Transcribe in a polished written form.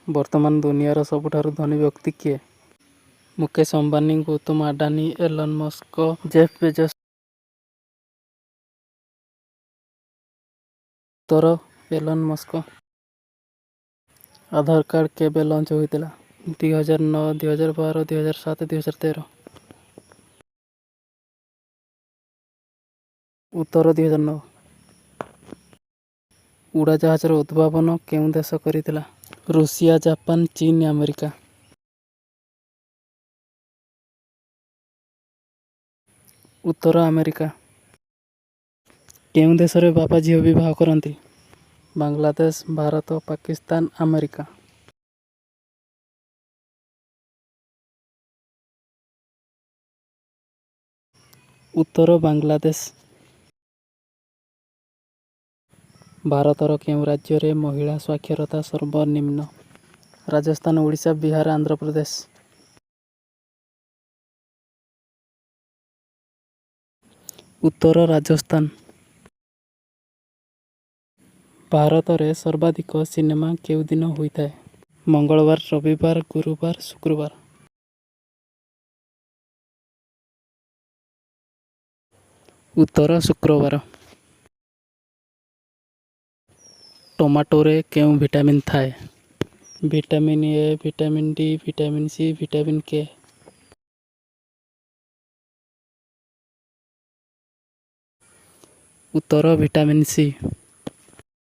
ବର୍ତ୍ତମାନ ଦୁନିଆର ସବୁଠାରୁ ଧନୀ ବ୍ୟକ୍ତି କିଏ? Mukesh Ambani, Gautam Adani, Elon Musk, Jeff Bezos. ଉତ୍ତର ଏଲନ୍ ମସ୍କ। ଆଧାର କାର୍ଡ଼ କେବେ ଲଞ୍ଚ ହୋଇଥିଲା? 2009, 2012, 2007, 2013। ଉତ୍ତର 2009। ଉଡ଼ାଜାହାଜର ଉଦ୍ଭାବନ କେଉଁ ଦେଶ କରିଥିଲା? ରୁଷିଆ, ଜାପାନ, ଚୀନ, ଆମେରିକା। ଉତ୍ତର ଆମେରିକା। କେଉଁ ଦେଶରେ ବାପା ଝିଅ ବିବାହ କରନ୍ତି? ବାଂଲାଦେଶ, ଭାରତ, ପାକିସ୍ତାନ, ଆମେରିକା। ଉତ୍ତର ବାଂଲାଦେଶ। ଭାରତର କେଉଁ ରାଜ୍ୟରେ ମହିଳା ସାକ୍ଷରତା ସର୍ବନିମ୍ନ? ରାଜସ୍ଥାନ, ଓଡ଼ିଶା, ବିହାର, ଆନ୍ଧ୍ରପ୍ରଦେଶ। ଉତ୍ତର ରାଜସ୍ଥାନ। ଭାରତରେ ସର୍ବାଧିକ ସିନେମା କେଉଁ ଦିନ ହୋଇଥାଏ? ମଙ୍ଗଳବାର, ରବିବାର, ଗୁରୁବାର, ଶୁକ୍ରବାର। ଉତ୍ତର ଶୁକ୍ରବାର। ଟମାଟୋରେ କେଉଁ ଭିଟାମିନ୍ ଥାଏ? Vitamin A, vitamin D, vitamin C, vitamin K. ଉତ୍ତର ଭିଟାମିନ୍ ସି।